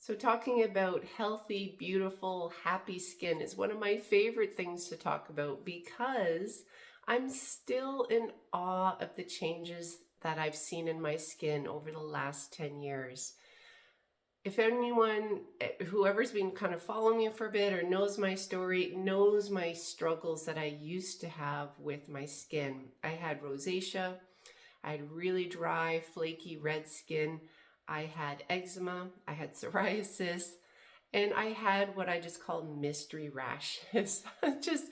So talking about healthy, beautiful, happy skin is one of my favorite things to talk about because I'm still in awe of the changes that I've seen in my skin over the last 10 years. If anyone, whoever's been kind of following me for a bit or knows my story, knows my struggles that I used to have with my skin. I had rosacea. I had really dry, flaky red skin. I had eczema, I had psoriasis, and I had what I just call mystery rashes. Just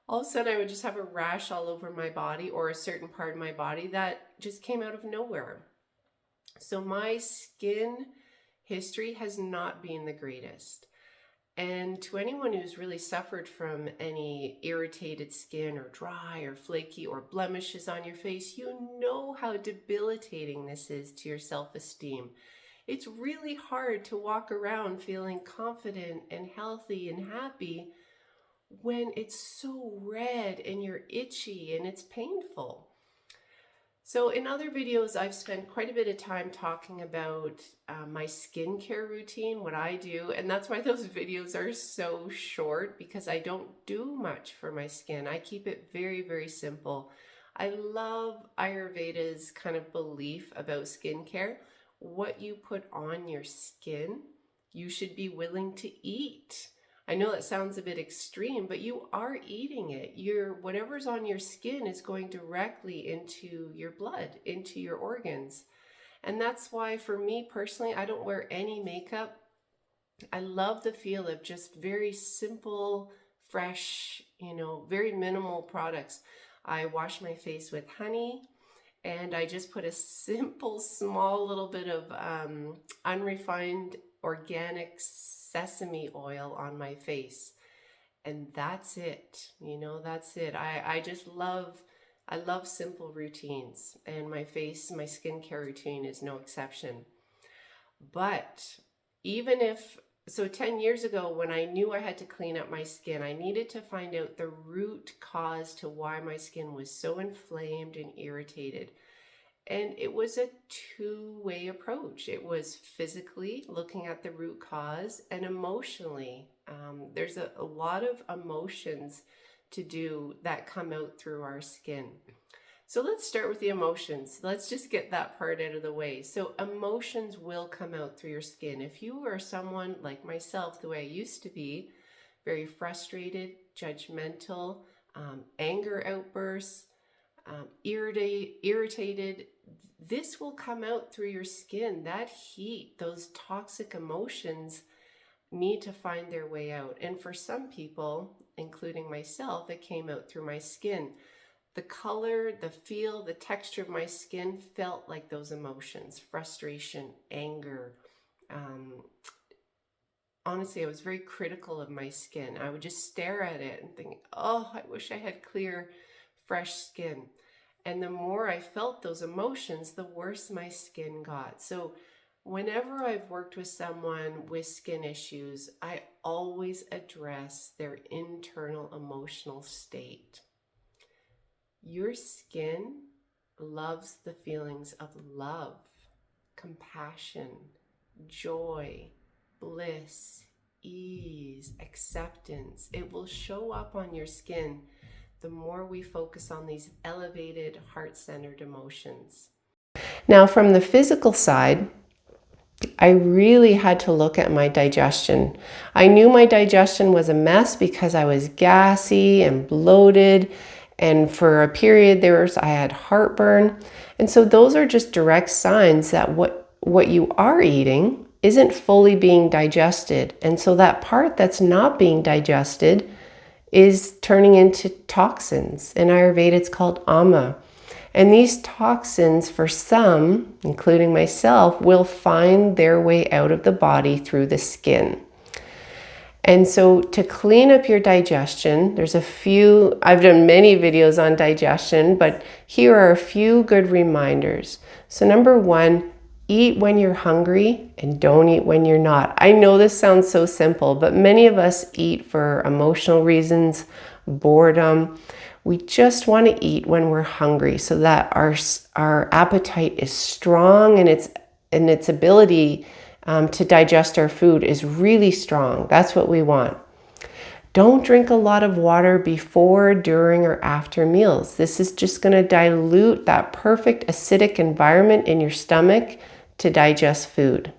all of a sudden, I would just have a rash all over my body or a certain part of my body that just came out of nowhere. So, my skin history has not been the greatest. And to anyone who's really suffered from any irritated skin or dry or flaky or blemishes on your face, you know how debilitating this is to your self-esteem. It's really hard to walk around feeling confident and healthy and happy when it's so red and you're itchy and it's painful. So in other videos, I've spent quite a bit of time talking about my skincare routine, what I do, and that's why those videos are so short because I don't do much for my skin. I keep it very, very simple. I love Ayurveda's kind of belief about skincare. What you put on your skin, you should be willing to eat. I know that sounds a bit extreme, but you are eating it. Whatever's on your skin is going directly into your blood, into your organs. And that's why for me personally, I don't wear any makeup. I love the feel of just very simple, fresh, very minimal products. I wash my face with honey and I just put a simple, small little bit of unrefined organic sesame oil on my face. And that's it. That's it. I love simple routines, and my skincare routine is no exception. But even if, so 10 years ago, when I knew I had to clean up my skin, I needed to find out the root cause to why my skin was so inflamed and irritated. And it was a two-way approach. It was physically looking at the root cause and emotionally. There's a lot of emotions to do that come out through our skin. So let's start with the emotions. Let's just get that part out of the way. So emotions will come out through your skin. If you are someone like myself, the way I used to be, very frustrated, judgmental, anger outbursts, irritated, this will come out through your skin. That heat, those toxic emotions need to find their way out. And for some people, including myself, it came out through my skin. The color, the feel, the texture of my skin felt like those emotions: frustration, anger. Honestly, I was very critical of my skin. I would just stare at it and think, oh, I wish I had clear, fresh skin. And the more I felt those emotions, the worse my skin got. So whenever I've worked with someone with skin issues, I always address their internal emotional state. Your skin loves the feelings of love, compassion, joy, bliss, ease, acceptance. It will show up on your skin the more we focus on these elevated, heart-centered emotions. Now, from the physical side, I really had to look at my digestion. I knew my digestion was a mess because I was gassy and bloated, and for a period I had heartburn. And so those are just direct signs that what you are eating isn't fully being digested. And so that part that's not being digested is turning into toxins. In Ayurveda, it's called ama. And these toxins, for some, including myself, will find their way out of the body through the skin. And so to clean up your digestion, I've done many videos on digestion, but here are a few good reminders. So number one, eat when you're hungry and don't eat when you're not. I know this sounds so simple, but many of us eat for emotional reasons, boredom. We just want to eat when we're hungry so that our appetite is strong and its ability to digest our food is really strong. That's what we want. Don't drink a lot of water before, during, or after meals. This is just going to dilute that perfect acidic environment in your stomach to digest food.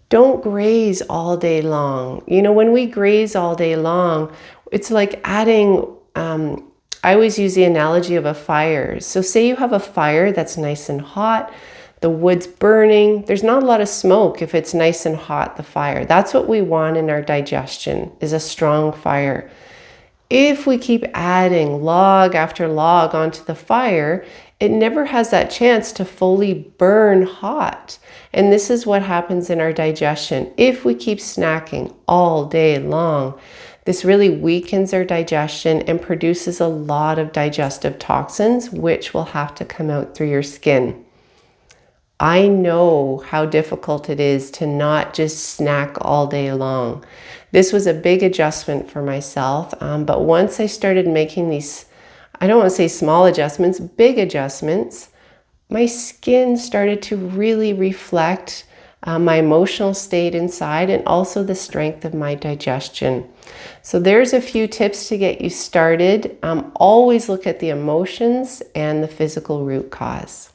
Don't graze all day long. You know, when we graze all day long, it's like adding, I always use the analogy of a fire. So say you have a fire that's nice and hot, the wood's burning. There's not a lot of smoke if it's nice and hot, the fire. That's what we want in our digestion, is a strong fire. If we keep adding log after log onto the fire, it never has that chance to fully burn hot. And this is what happens in our digestion. If we keep snacking all day long, this really weakens our digestion and produces a lot of digestive toxins, which will have to come out through your skin. I know how difficult it is to not just snack all day long. This was a big adjustment for myself, but once I started making these, I don't want to say small adjustments, big adjustments, my skin started to really reflect my emotional state inside and also the strength of my digestion. So there's a few tips to get you started. Always look at the emotions and the physical root cause.